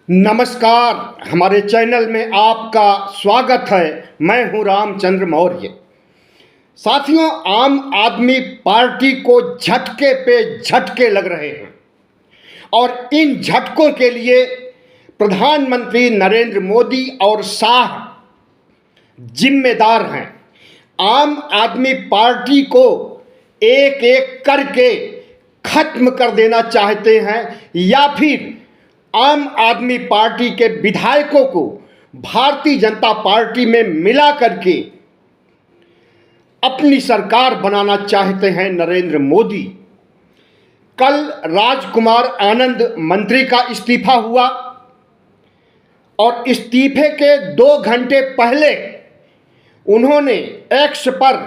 नमस्कार। हमारे चैनल में आपका स्वागत है। मैं हूं रामचंद्र मौर्य। साथियों, आम आदमी पार्टी को झटके पे झटके लग रहे हैं और इन झटकों के लिए प्रधानमंत्री नरेंद्र मोदी और शाह जिम्मेदार हैं। आम आदमी पार्टी को एक एक करके खत्म कर देना चाहते हैं या फिर आम आदमी पार्टी के विधायकों को भारतीय जनता पार्टी में मिला करके अपनी सरकार बनाना चाहते हैं नरेंद्र मोदी। कल राजकुमार आनंद मंत्री का इस्तीफा हुआ और इस्तीफे के 2 घंटे पहले उन्होंने एक्स पर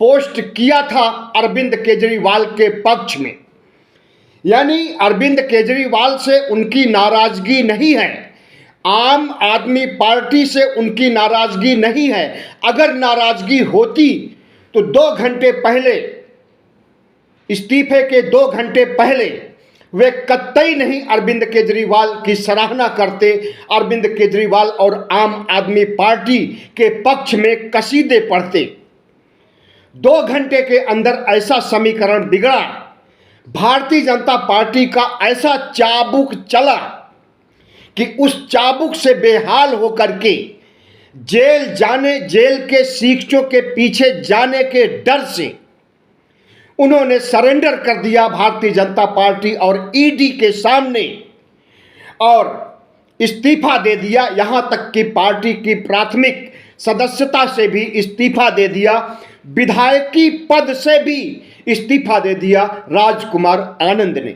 पोस्ट किया था अरविंद केजरीवाल के पक्ष में। यानी अरविंद केजरीवाल से उनकी नाराजगी नहीं है, आम आदमी पार्टी से उनकी नाराजगी नहीं है। अगर नाराजगी होती तो 2 घंटे पहले, इस्तीफे के 2 घंटे पहले वे कतई नहीं अरविंद केजरीवाल की सराहना करते, अरविंद केजरीवाल और आम आदमी पार्टी के पक्ष में कसीदे पढ़ते। 2 घंटे के अंदर ऐसा समीकरण बिगड़ा, भारतीय जनता पार्टी का ऐसा चाबुक चला कि उस चाबुक से बेहाल होकर के जेल के शिक्षकों के पीछे जाने के डर से उन्होंने सरेंडर कर दिया भारतीय जनता पार्टी और ईडी के सामने और इस्तीफा दे दिया। यहां तक कि पार्टी की प्राथमिक सदस्यता से भी इस्तीफा दे दिया, विधायकी पद से भी इस्तीफा दे दिया राजकुमार आनंद ने।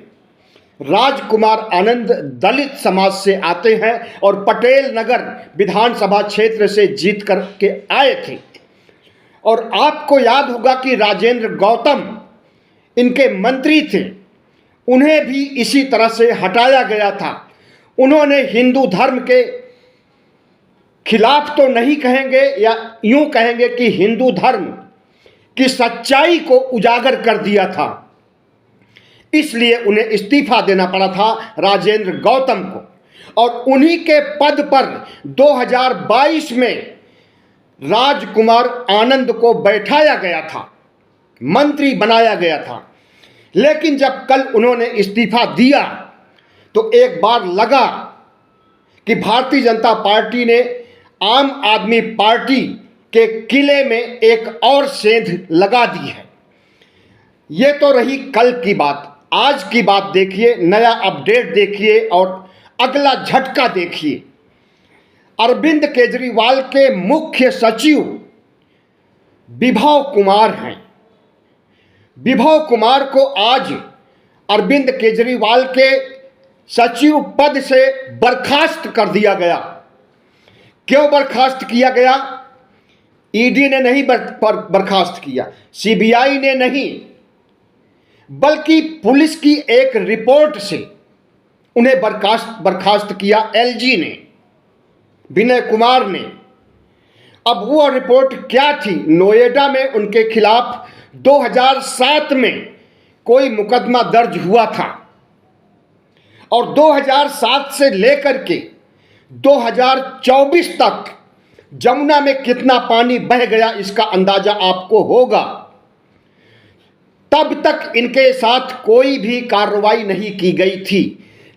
राजकुमार आनंद दलित समाज से आते हैं और पटेल नगर विधानसभा क्षेत्र से जीत करके आए थे। और आपको याद होगा कि राजेंद्र गौतम इनके मंत्री थे, उन्हें भी इसी तरह से हटाया गया था। उन्होंने हिंदू धर्म के खिलाफ तो नहीं कहेंगे, या यूं कहेंगे कि हिंदू धर्म की सच्चाई को उजागर कर दिया था, इसलिए उन्हें इस्तीफा देना पड़ा था राजेंद्र गौतम को। और उन्हीं के पद पर 2022 में राजकुमार आनंद को बैठाया गया था, मंत्री बनाया गया था। लेकिन जब कल उन्होंने इस्तीफा दिया तो एक बार लगा कि भारतीय जनता पार्टी ने आम आदमी पार्टी के किले में एक और सेंध लगा दी है। ये तो रही कल की बात। आज की बात देखिए, नया अपडेट देखिए और अगला झटका देखिए। अरविंद केजरीवाल के मुख्य सचिव विभव कुमार हैं। विभव कुमार को आज अरविंद केजरीवाल के सचिव पद से बर्खास्त कर दिया गया। क्यों बर्खास्त किया गया? ईडी ने नहीं बर्खास्त किया, सीबीआई ने नहीं, बल्कि पुलिस की एक रिपोर्ट से उन्हें बर्खास्त किया एलजी ने, विनय कुमार ने। अब वो रिपोर्ट क्या थी? नोएडा में उनके खिलाफ 2007 में कोई मुकदमा दर्ज हुआ था और 2007 से लेकर के 2024 तक जमुना में कितना पानी बह गया इसका अंदाजा आपको होगा। तब तक इनके साथ कोई भी कार्रवाई नहीं की गई थी,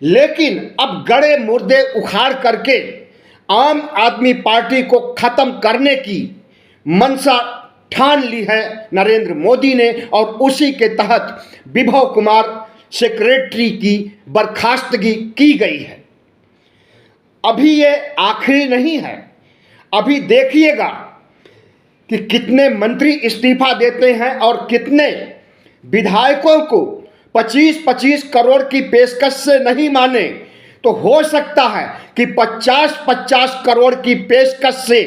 लेकिन अब गड़े मुर्दे उखाड़ करके आम आदमी पार्टी को खत्म करने की मंशा ठान ली है नरेंद्र मोदी ने और उसी के तहत विभव कुमार सेक्रेटरी की बर्खास्तगी की गई है। अभी ये आखिरी नहीं है, अभी देखिएगा कि कितने मंत्री इस्तीफा देते हैं और कितने विधायकों को 25-25 करोड़ की पेशकश से नहीं माने तो हो सकता है कि 50-50 करोड़ की पेशकश से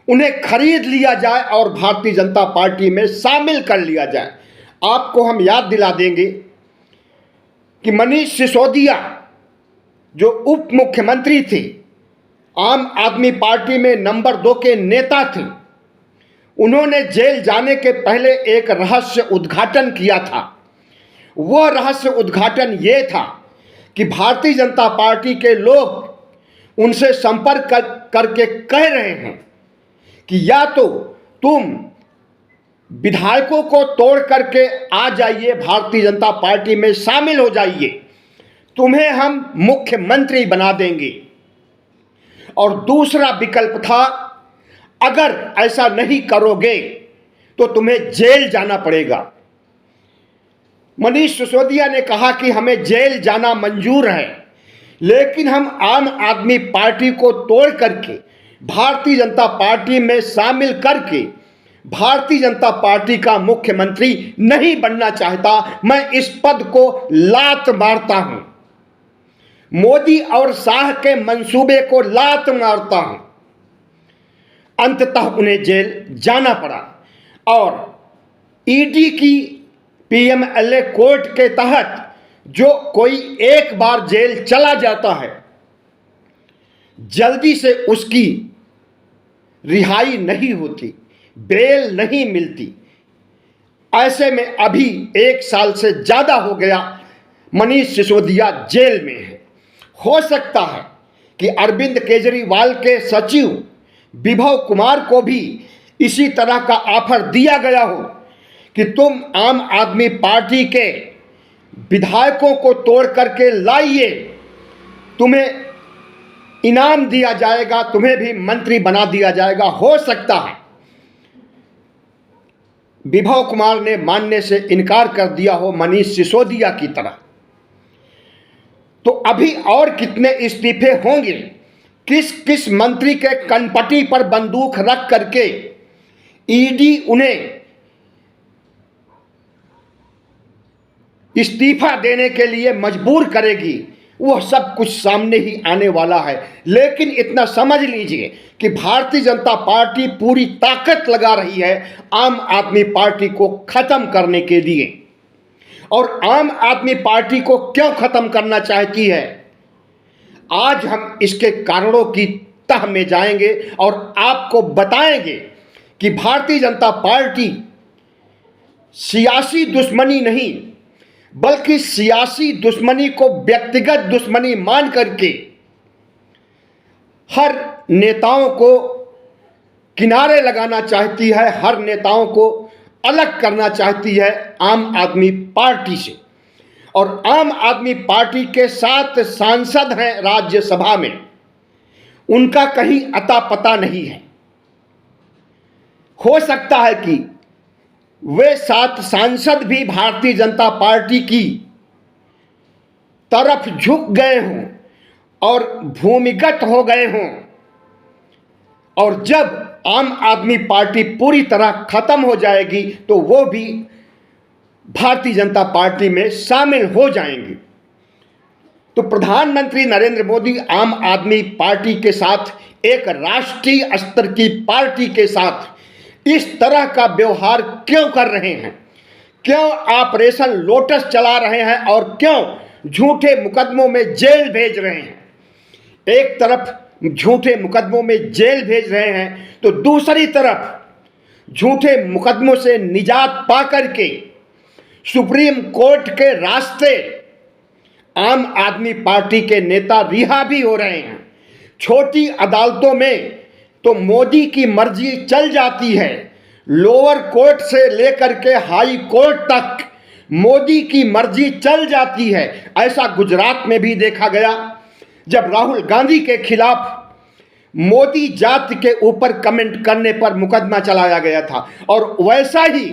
उन्हें खरीद लिया जाए और भारतीय जनता पार्टी में शामिल कर लिया जाए। आपको हम याद दिला देंगे कि मनीष सिसोदिया जो उप मुख्यमंत्री थे, आम आदमी पार्टी में नंबर 2 के नेता थे, उन्होंने जेल जाने के पहले एक रहस्य उद्घाटन किया था। वह रहस्य उद्घाटन ये था कि भारतीय जनता पार्टी के लोग उनसे संपर्क करके कह रहे हैं कि या तो तुम विधायकों को तोड़ करके आ जाइए, भारतीय जनता पार्टी में शामिल हो जाइए, तुम्हें हम मुख्यमंत्री बना देंगे। और दूसरा विकल्प था, अगर ऐसा नहीं करोगे तो तुम्हें जेल जाना पड़ेगा। मनीष सिसोदिया ने कहा कि हमें जेल जाना मंजूर है, लेकिन हम आम आदमी पार्टी को तोड़ करके भारतीय जनता पार्टी में शामिल करके भारतीय जनता पार्टी का मुख्यमंत्री नहीं बनना चाहता। मैं इस पद को लात मारता हूं, मोदी और शाह के मंसूबे को लात मारता हूं। अंततः उन्हें जेल जाना पड़ा और ईडी की पीएमएलए कोर्ट के तहत जो कोई एक बार जेल चला जाता है, जल्दी से उसकी रिहाई नहीं होती, बेल नहीं मिलती। ऐसे में अभी 1 साल से ज्यादा हो गया मनीष सिसोदिया जेल में है। हो सकता है कि अरविंद केजरीवाल के सचिव विभव कुमार को भी इसी तरह का ऑफर दिया गया हो कि तुम आम आदमी पार्टी के विधायकों को तोड़ करके लाइए, तुम्हें इनाम दिया जाएगा, तुम्हें भी मंत्री बना दिया जाएगा। हो सकता है विभव कुमार ने मानने से इनकार कर दिया हो मनीष सिसोदिया की तरह। तो अभी और कितने इस्तीफे होंगे, किस किस मंत्री के कनपटी पर बंदूक रख करके ईडी उन्हें इस्तीफा देने के लिए मजबूर करेगी, वह सब कुछ सामने ही आने वाला है। लेकिन इतना समझ लीजिए कि भारतीय जनता पार्टी पूरी ताकत लगा रही है आम आदमी पार्टी को खत्म करने के लिए। और आम आदमी पार्टी को क्यों खत्म करना चाहती है, आज हम इसके कारणों की तह में जाएंगे और आपको बताएंगे कि भारतीय जनता पार्टी सियासी दुश्मनी नहीं, बल्कि सियासी दुश्मनी को व्यक्तिगत दुश्मनी मान करके हर नेताओं को किनारे लगाना चाहती है, हर नेताओं को अलग करना चाहती है आम आदमी पार्टी से। और आम आदमी पार्टी के 7 सांसद हैं राज्यसभा में, उनका कहीं अता पता नहीं है। हो सकता है कि वे 7 सांसद भी भारतीय जनता पार्टी की तरफ झुक गए हों और भूमिगत हो गए हों, और जब आम आदमी पार्टी पूरी तरह खत्म हो जाएगी तो वो भी भारतीय जनता पार्टी में शामिल हो जाएंगे। तो प्रधानमंत्री नरेंद्र मोदी आम आदमी पार्टी के साथ, एक राष्ट्रीय स्तर की पार्टी के साथ इस तरह का व्यवहार क्यों कर रहे हैं, क्यों ऑपरेशन लोटस चला रहे हैं और क्यों झूठे मुकदमों में जेल भेज रहे हैं। एक तरफ झूठे मुकदमों में जेल भेज रहे हैं तो दूसरी तरफ झूठे मुकदमों से निजात पा करके सुप्रीम कोर्ट के रास्ते आम आदमी पार्टी के नेता रिहा भी हो रहे हैं। छोटी अदालतों में तो मोदी की मर्जी चल जाती है, लोअर कोर्ट से लेकर के हाई कोर्ट तक मोदी की मर्जी चल जाती है। ऐसा गुजरात में भी देखा गया जब राहुल गांधी के खिलाफ मोदी जाति के ऊपर कमेंट करने पर मुकदमा चलाया गया था, और वैसा ही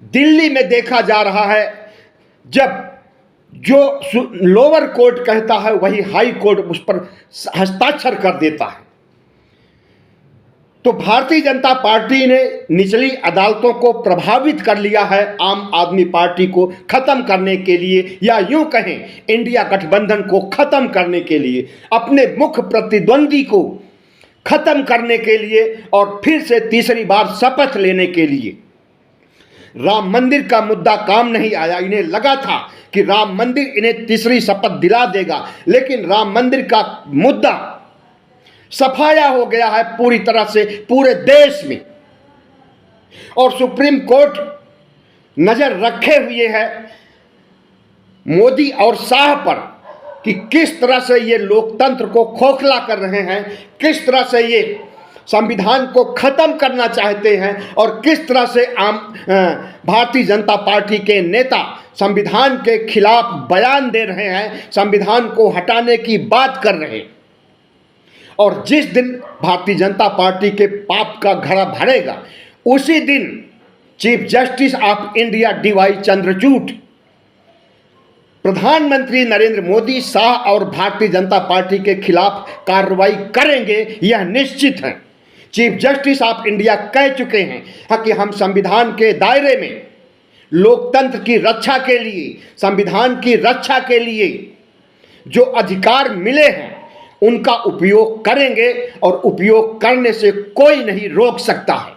दिल्ली में देखा जा रहा है जब जो लोअर कोर्ट कहता है वही हाई कोर्ट उस पर हस्ताक्षर कर देता है। तो भारतीय जनता पार्टी ने निचली अदालतों को प्रभावित कर लिया है आम आदमी पार्टी को खत्म करने के लिए, या यूं कहें इंडिया गठबंधन को खत्म करने के लिए, अपने मुख्य प्रतिद्वंदी को खत्म करने के लिए और फिर से तीसरी बार शपथ लेने के लिए। राम मंदिर का मुद्दा काम नहीं आया, इन्हें लगा था कि राम मंदिर इन्हें तीसरी शपथ दिला देगा, लेकिन राम मंदिर का मुद्दा सफाया हो गया है पूरी तरह से पूरे देश में, और सुप्रीम कोर्ट नजर रखे हुए है मोदी और शाह पर कि किस तरह से ये लोकतंत्र को खोखला कर रहे हैं, किस तरह से ये संविधान को खत्म करना चाहते हैं और किस तरह से भारतीय जनता पार्टी के नेता संविधान के खिलाफ बयान दे रहे हैं, संविधान को हटाने की बात कर रहे हैं। और जिस दिन भारतीय जनता पार्टी के पाप का घड़ा भरेगा, उसी दिन chief justice of India DY Chandrachud प्रधानमंत्री नरेंद्र मोदी, शाह और भारतीय जनता पार्टी के खिलाफ कार्रवाई करेंगे, यह निश्चित है। चीफ जस्टिस ऑफ इंडिया कह चुके हैं कि हम संविधान के दायरे में लोकतंत्र की रक्षा के लिए, संविधान की रक्षा के लिए जो अधिकार मिले हैं उनका उपयोग करेंगे और उपयोग करने से कोई नहीं रोक सकता है।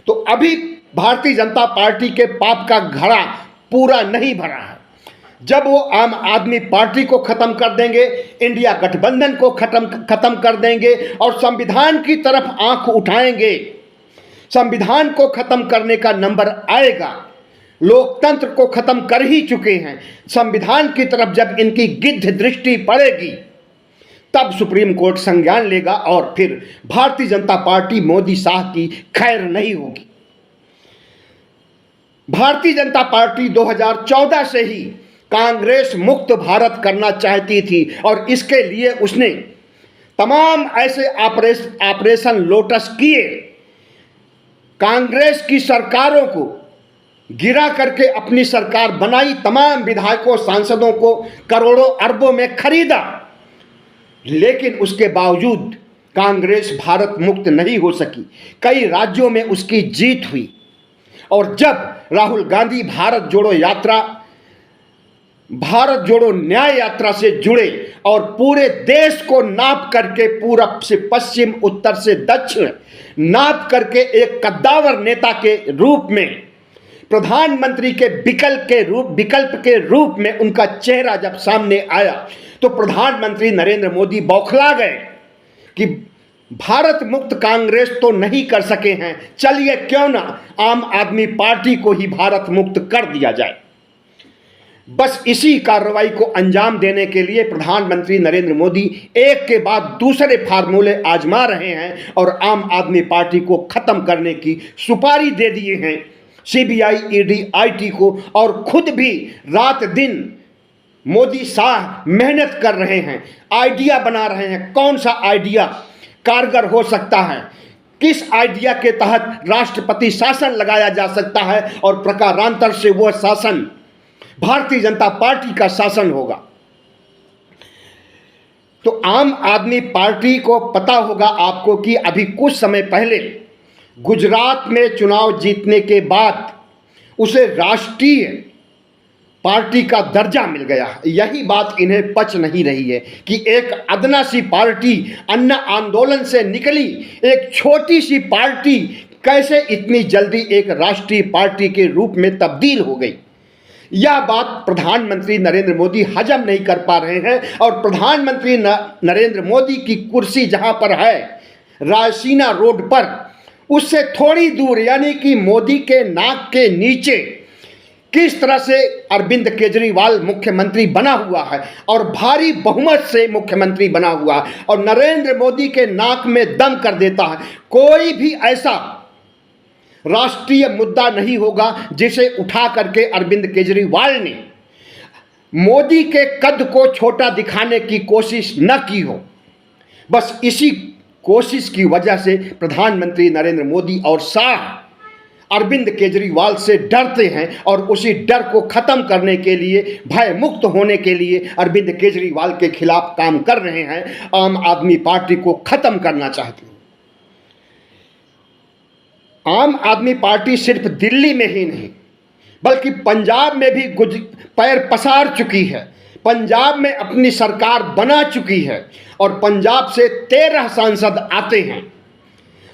तो अभी भारतीय जनता पार्टी के पाप का घड़ा पूरा नहीं भरा है। जब वो आम आदमी पार्टी को खत्म कर देंगे, इंडिया गठबंधन को खत्म कर देंगे और संविधान की तरफ आंख उठाएंगे, संविधान को खत्म करने का नंबर आएगा। लोकतंत्र को खत्म कर ही चुके हैं, संविधान की तरफ जब इनकी गिद्ध दृष्टि पड़ेगी तब सुप्रीम कोर्ट संज्ञान लेगा और फिर भारतीय जनता पार्टी मोदी शाह की खैर नहीं होगी। भारतीय जनता पार्टी 2014 से ही कांग्रेस मुक्त भारत करना चाहती थी और इसके लिए उसने तमाम ऐसे ऑपरेशन लोटस किए, कांग्रेस की सरकारों को गिरा करके अपनी सरकार बनाई, तमाम विधायकों सांसदों को करोड़ों अरबों में खरीदा, लेकिन उसके बावजूद कांग्रेस भारत मुक्त नहीं हो सकी। कई राज्यों में उसकी जीत हुई और जब राहुल गांधी भारत जोड़ो न्याय यात्रा से जुड़े और पूरे देश को नाप करके, पूरब से पश्चिम, उत्तर से दक्षिण नाप करके एक कद्दावर नेता के रूप में, प्रधानमंत्री के विकल्प के रूप में उनका चेहरा जब सामने आया तो प्रधानमंत्री नरेंद्र मोदी बौखला गए कि भारत मुक्त कांग्रेस तो नहीं कर सके हैं, चलिए क्यों ना आम आदमी पार्टी को ही भारत मुक्त कर दिया जाए। बस इसी कार्रवाई को अंजाम देने के लिए प्रधानमंत्री नरेंद्र मोदी एक के बाद दूसरे फार्मूले आजमा रहे हैं और आम आदमी पार्टी को खत्म करने की सुपारी दे दिए हैं सीबीआई, ईडी, आईटी को, और खुद भी रात दिन मोदी शाह मेहनत कर रहे हैं, आइडिया बना रहे हैं। कौन सा आइडिया कारगर हो सकता है, किस आइडिया के तहत राष्ट्रपति शासन लगाया जा सकता है और प्रकारांतर से वह शासन भारतीय जनता पार्टी का शासन होगा। तो आम आदमी पार्टी को पता होगा आपको कि अभी कुछ समय पहले गुजरात में चुनाव जीतने के बाद उसे राष्ट्रीय पार्टी का दर्जा मिल गया। यही बात इन्हें पच नहीं रही है कि एक अदना सी पार्टी, अन्ना आंदोलन से निकली एक छोटी सी पार्टी कैसे इतनी जल्दी एक राष्ट्रीय पार्टी के रूप में तब्दील हो गई। यह बात प्रधानमंत्री नरेंद्र मोदी हजम नहीं कर पा रहे हैं और प्रधानमंत्री नरेंद्र मोदी की कुर्सी जहां पर है रायसीना रोड पर, उससे थोड़ी दूर यानी कि मोदी के नाक के नीचे किस तरह से अरविंद केजरीवाल मुख्यमंत्री बना हुआ है और भारी बहुमत से मुख्यमंत्री बना हुआ है और नरेंद्र मोदी के नाक में दम कर देता है। कोई भी ऐसा राष्ट्रीय मुद्दा नहीं होगा जिसे उठा करके अरविंद केजरीवाल ने मोदी के कद को छोटा दिखाने की कोशिश न की हो। बस इसी कोशिश की वजह से प्रधानमंत्री नरेंद्र मोदी और शाह अरविंद केजरीवाल से डरते हैं और उसी डर को खत्म करने के लिए, भय मुक्त होने के लिए अरविंद केजरीवाल के खिलाफ काम कर रहे हैं, आम आदमी पार्टी को खत्म करना चाहते हैं। आम आदमी पार्टी सिर्फ दिल्ली में ही नहीं बल्कि पंजाब में भी पैर पसार चुकी है, पंजाब में अपनी सरकार बना चुकी है और पंजाब से 13 सांसद आते हैं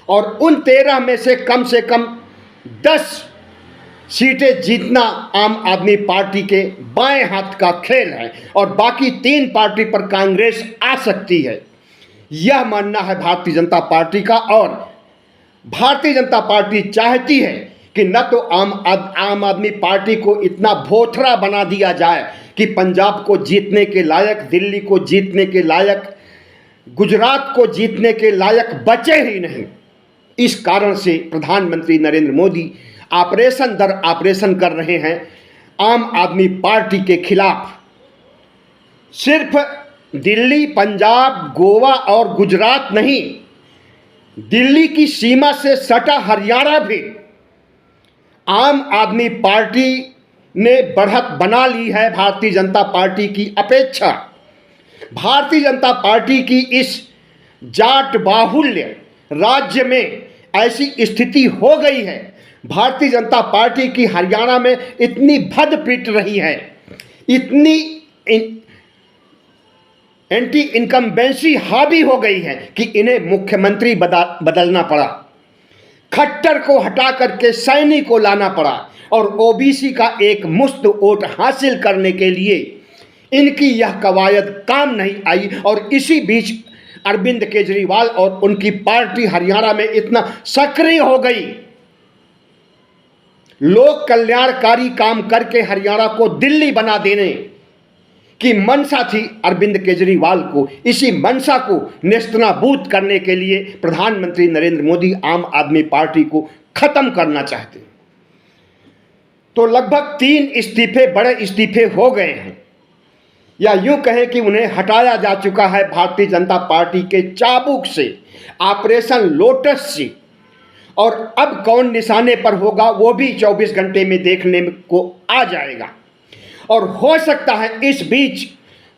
और उन 13 में से कम 10 सीटें जीतना आम आदमी पार्टी के बाएं हाथ का खेल है और बाकी 3 पार्टी पर कांग्रेस आ सकती है। यह मानना है भारतीय जनता पार्टी का और भारतीय जनता पार्टी चाहती है कि न तो आम आदमी पार्टी को इतना भोथरा बना दिया जाए कि पंजाब को जीतने के लायक, दिल्ली को जीतने के लायक, गुजरात को जीतने के लायक बचे ही नहीं। इस कारण से प्रधानमंत्री नरेंद्र मोदी ऑपरेशन दर ऑपरेशन कर रहे हैं आम आदमी पार्टी के खिलाफ। सिर्फ दिल्ली, पंजाब, गोवा और गुजरात नहीं, दिल्ली की सीमा से सटा हरियाणा भी आम आदमी पार्टी ने बढ़त बना ली है भारतीय जनता पार्टी की अपेक्षा। भारतीय जनता पार्टी की इस जाट बाहुल्य राज्य में ऐसी स्थिति हो गई है, भारतीय जनता पार्टी की हरियाणा में इतनी भद पिट रही है, इतनी एंटी इनकम्बेंसी हावी हो गई है कि इन्हें मुख्यमंत्री बदलना पड़ा, खट्टर को हटा करके सैनी को लाना पड़ा और ओबीसी का एक मुश्त वोट हासिल करने के लिए इनकी यह कवायद काम नहीं आई। और इसी बीच अरविंद केजरीवाल और उनकी पार्टी हरियाणा में इतना सक्रिय हो गई, लोक कल्याणकारी काम करके हरियाणा को दिल्ली बना देने की मंशा थी अरविंद केजरीवाल को। इसी मंशा को नेस्तनाबूद करने के लिए प्रधानमंत्री नरेंद्र मोदी आम आदमी पार्टी को खत्म करना चाहते हैं। तो लगभग 3 इस्तीफे, बड़े इस्तीफे हो गए हैं, या यूं कहें कि उन्हें हटाया जा चुका है भारतीय जनता पार्टी के चाबुक से, ऑपरेशन लोटस से। और अब कौन निशाने पर होगा वो भी 24 घंटे में देखने को आ जाएगा। और हो सकता है इस बीच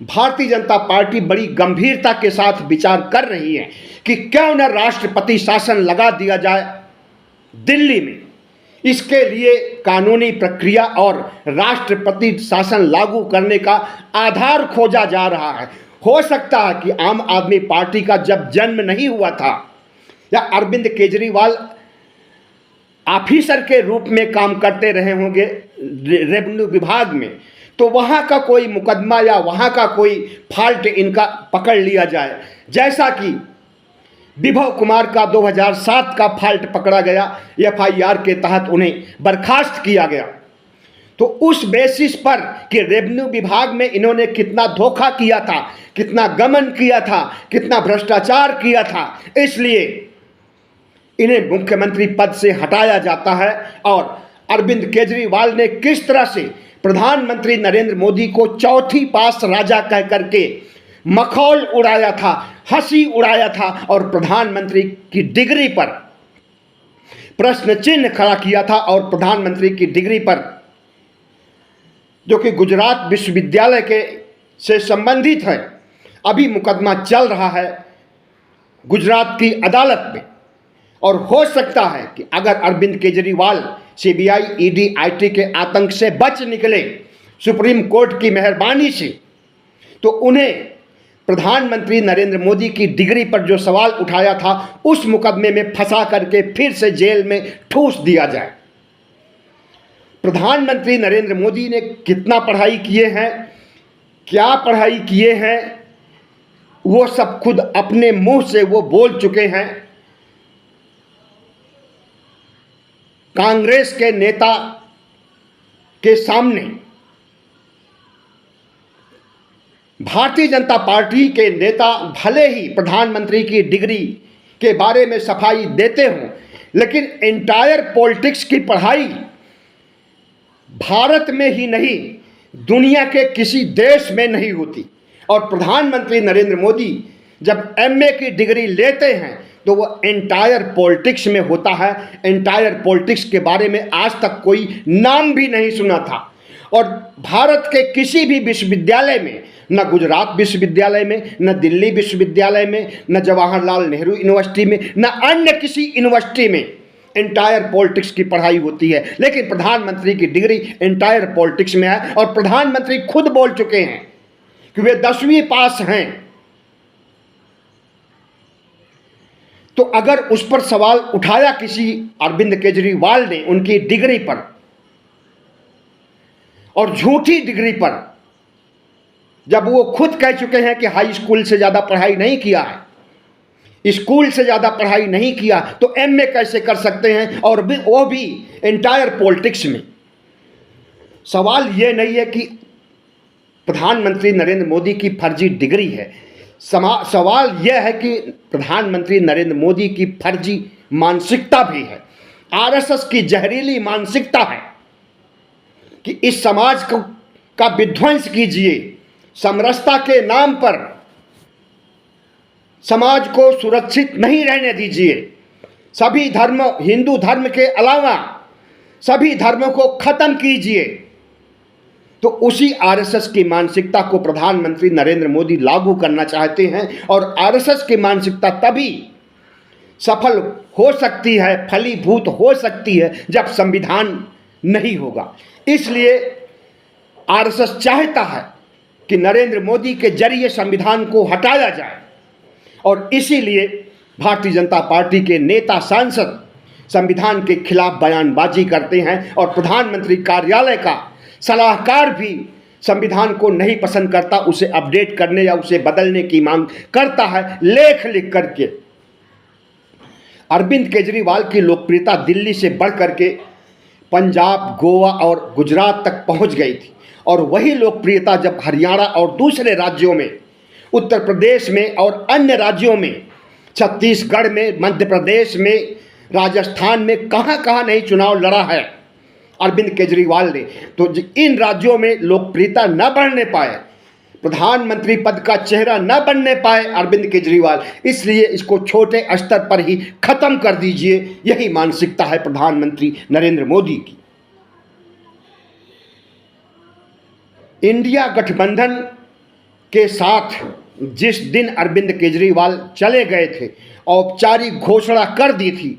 भारतीय जनता पार्टी बड़ी गंभीरता के साथ विचार कर रही है कि क्यों न राष्ट्रपति शासन लगा दिया जाए दिल्ली में। इसके लिए कानूनी प्रक्रिया और राष्ट्रपति शासन लागू करने का आधार खोजा जा रहा है। हो सकता है कि आम आदमी पार्टी का जब जन्म नहीं हुआ था या अरविंद केजरीवाल ऑफिसर के रूप में काम करते रहे होंगे रेवेन्यू विभाग में, तो वहाँ का कोई मुकदमा या वहाँ का कोई फॉल्ट इनका पकड़ लिया जाए, जैसा कि विभव कुमार का 2007 का फॉल्ट पकड़ा गया, एफआईआर के तहत उन्हें बर्खास्त किया गया। तो उस बेसिस पर कि रेवेन्यू विभाग में इन्होंने कितना धोखा किया था, कितना गमन किया था, कितना भ्रष्टाचार किया था, इसलिए इन्हें मुख्यमंत्री पद से हटाया जाता है। और अरविंद केजरीवाल ने किस तरह से प्रधानमंत्री नरेंद्र मोदी को चौथी पास राजा कह करके मखौल उड़ाया था, हंसी उड़ाया था और प्रधानमंत्री की डिग्री पर प्रश्न चिन्ह खड़ा किया था। और प्रधानमंत्री की डिग्री पर, जो कि गुजरात विश्वविद्यालय के से संबंधित है, अभी मुकदमा चल रहा है गुजरात की अदालत में। और हो सकता है कि अगर Arvind Kejriwal CBI, ED, IT के आतंक से बच निकले सुप्रीम कोर्ट की मेहरबानी से, तो उन्हें प्रधानमंत्री नरेंद्र मोदी की डिग्री पर जो सवाल उठाया था उस मुकदमे में फंसा करके फिर से जेल में ठूस दिया जाए। प्रधानमंत्री नरेंद्र मोदी ने कितना पढ़ाई किए हैं, क्या पढ़ाई किए हैं, वो सब खुद अपने मुंह से वो बोल चुके हैं। कांग्रेस के नेता के सामने भारतीय जनता पार्टी के नेता भले ही प्रधानमंत्री की डिग्री के बारे में सफाई देते हों, लेकिन एंटायर पॉलिटिक्स की पढ़ाई भारत में ही नहीं, दुनिया के किसी देश में नहीं होती। और प्रधानमंत्री नरेंद्र मोदी जब एमए की डिग्री लेते हैं तो वो एंटायर पॉलिटिक्स में होता है। एंटायर पॉलिटिक्स के बारे में आज तक कोई नाम भी नहीं सुना था। और भारत के किसी भी विश्वविद्यालय में, न गुजरात विश्वविद्यालय में, न दिल्ली विश्वविद्यालय में, न जवाहरलाल नेहरू यूनिवर्सिटी में, न अन्य किसी यूनिवर्सिटी में एंटायर पॉलिटिक्स की पढ़ाई होती है। लेकिन प्रधानमंत्री की डिग्री एंटायर पॉलिटिक्स में है। और प्रधानमंत्री खुद बोल चुके हैं कि वे 10वीं पास हैं। तो अगर उस पर सवाल उठाया किसी अरविंद केजरीवाल ने उनकी डिग्री पर और झूठी डिग्री पर, जब वो खुद कह चुके हैं कि हाई स्कूल से ज़्यादा पढ़ाई नहीं किया है, स्कूल से ज़्यादा पढ़ाई नहीं किया, तो एमए कैसे कर सकते हैं, और भी वो भी एंटायर पॉलिटिक्स में। सवाल ये नहीं है कि प्रधानमंत्री नरेंद्र मोदी की फर्जी डिग्री है। सवाल यह है कि प्रधानमंत्री नरेंद्र मोदी की फर्जी मानसिकता भी है, आरएसएस की जहरीली मानसिकता है कि इस समाज का विध्वंस कीजिए, समरसता के नाम पर समाज को सुरक्षित नहीं रहने दीजिए, सभी धर्म, हिंदू धर्म के अलावा सभी धर्मों को खत्म कीजिए। तो उसी आरएसएस की मानसिकता को प्रधानमंत्री नरेंद्र मोदी लागू करना चाहते हैं, और आरएसएस की मानसिकता तभी सफल हो सकती है, फलीभूत हो सकती है, जब संविधान नहीं होगा। इसलिए आरएसएस चाहता है कि नरेंद्र मोदी के जरिए संविधान को हटाया जाए, और इसीलिए भारतीय जनता पार्टी के नेता सांसद संविधान के खिलाफ बयानबाजी करते हैं, और प्रधानमंत्री कार्यालय का सलाहकार भी संविधान को नहीं पसंद करता, उसे अपडेट करने या उसे बदलने की मांग करता है लेख लिख करके। अरविंद केजरीवाल की लोकप्रियता दिल्ली से बढ़ करके पंजाब, गोवा और गुजरात तक पहुंच गई थी, और वही लोकप्रियता जब हरियाणा और दूसरे राज्यों में, उत्तर प्रदेश में और अन्य राज्यों में, छत्तीसगढ़ में, मध्य प्रदेश में, राजस्थान में, कहां नहीं चुनाव लड़ा है अरविंद केजरीवाल ने, तो इन राज्यों में लोकप्रियता न बढ़ने पाए, प्रधानमंत्री पद का चेहरा न बनने पाए अरविंद केजरीवाल, इसलिए इसको छोटे स्तर पर ही खत्म कर दीजिए। यही मानसिकता है प्रधानमंत्री नरेंद्र मोदी की। इंडिया गठबंधन के साथ जिस दिन अरविंद केजरीवाल चले गए थे, औपचारिक घोषणा कर दी थी,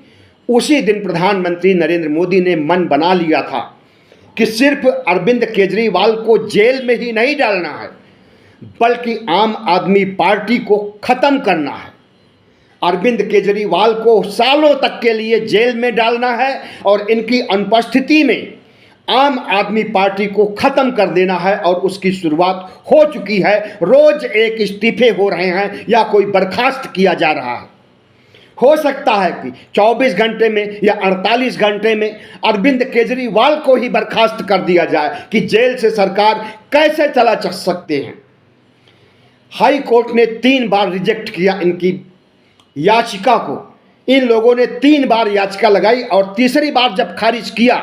उसी दिन प्रधानमंत्री नरेंद्र मोदी ने मन बना लिया था कि सिर्फ अरविंद केजरीवाल को जेल में ही नहीं डालना है, बल्कि आम आदमी पार्टी को खत्म करना है। अरविंद केजरीवाल को सालों तक के लिए जेल में डालना है, और इनकी अनुपस्थिति में आम आदमी पार्टी को खत्म कर देना है, और उसकी शुरुआत हो चुकी है। रोज एक इस्तीफे हो रहे हैं या कोई बर्खास्त किया जा रहा है। हो सकता है कि 24 घंटे में या 48 घंटे में अरविंद केजरीवाल को ही बर्खास्त कर दिया जाए कि जेल से सरकार कैसे चला सकते हैं। हाई कोर्ट ने 3 बार रिजेक्ट किया इनकी याचिका को। इन लोगों ने 3 बार याचिका लगाई, और तीसरी बार जब खारिज किया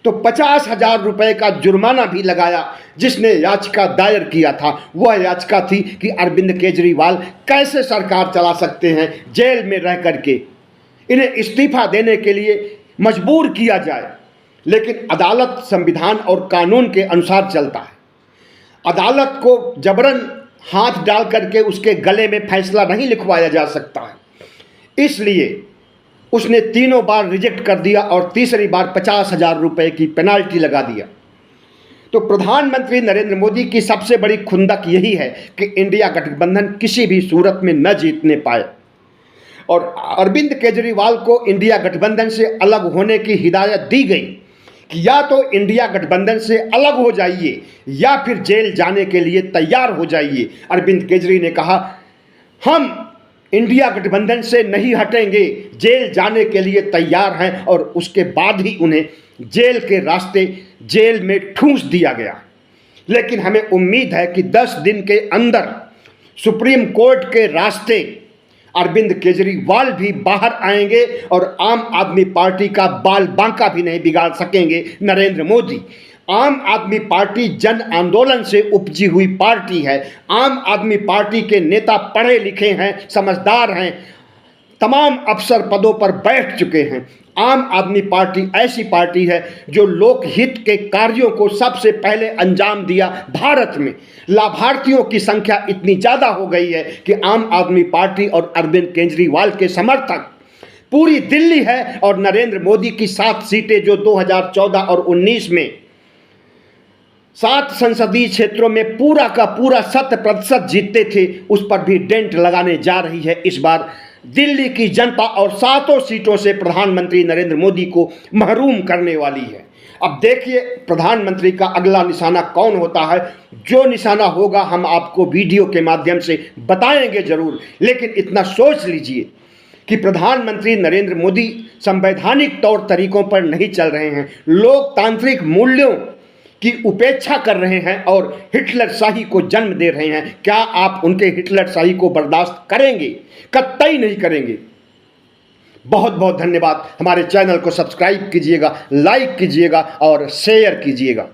तो 50,000 रुपए का जुर्माना भी लगाया। जिसने याचिका दायर किया था वह याचिका थी कि अरविंद केजरीवाल कैसे सरकार चला सकते हैं, जेल में रह करके इन्हें इस्तीफा देने के लिए मजबूर किया जाए। लेकिन अदालत संविधान और कानून के अनुसार चलता है। अदालत को जबरन हाथ डाल करके उसके गले में फैसला नहीं लिखवाया जा सकता है। इसलिए उसने 3 बार रिजेक्ट कर दिया, और तीसरी बार 50,000 रुपए की पेनाल्टी लगा दिया। तो प्रधानमंत्री नरेंद्र मोदी की सबसे बड़ी खुंदक यही है कि इंडिया गठबंधन किसी भी सूरत में न जीतने पाए, और अरविंद केजरीवाल को इंडिया गठबंधन से अलग होने की हिदायत दी गई कि या तो इंडिया गठबंधन से अलग हो जाइए या फिर जेल जाने के लिए तैयार हो जाइए। अरविंद केजरी ने कहा, हम इंडिया गठबंधन से नहीं हटेंगे, जेल जाने के लिए तैयार हैं, और उसके बाद ही उन्हें जेल के रास्ते, जेल में ठूंस दिया गया। लेकिन हमें उम्मीद है कि 10 दिन के अंदर सुप्रीम कोर्ट के रास्ते अरविंद केजरीवाल भी बाहर आएंगे, और आम आदमी पार्टी का बाल बांका भी नहीं बिगाड़ सकेंगे नरेंद्र मोदी। आम आदमी पार्टी जन आंदोलन से उपजी हुई पार्टी है। आम आदमी पार्टी के नेता पढ़े लिखे हैं, समझदार हैं, तमाम अफसर पदों पर बैठ चुके हैं। आम आदमी पार्टी ऐसी पार्टी है जो लोकहित के कार्यों को सबसे पहले अंजाम दिया भारत में। लाभार्थियों की संख्या इतनी ज़्यादा हो गई है कि आम आदमी पार्टी और अरविंद केजरीवाल के समर्थक पूरी दिल्ली है, और नरेंद्र मोदी की 7 सीटें जो 2014 और 19 में 7 संसदीय क्षेत्रों में पूरा का पूरा 100% जीतते थे, उस पर भी डेंट लगाने जा रही है इस बार दिल्ली की जनता, और 7 सीटों से प्रधानमंत्री नरेंद्र मोदी को महरूम करने वाली है। अब देखिए प्रधानमंत्री का अगला निशाना कौन होता है। जो निशाना होगा हम आपको वीडियो के माध्यम से बताएंगे जरूर, लेकिन इतना सोच लीजिए कि प्रधानमंत्री नरेंद्र मोदी संवैधानिक तौर तरीकों पर नहीं चल रहे हैं, लोकतांत्रिक मूल्यों की उपेक्षा कर रहे हैं और हिटलर शाही को जन्म दे रहे हैं। क्या आप उनके हिटलर शाही को बर्दाश्त करेंगे? कतई नहीं करेंगे। बहुत बहुत धन्यवाद। हमारे चैनल को सब्सक्राइब कीजिएगा, लाइक कीजिएगा और शेयर कीजिएगा।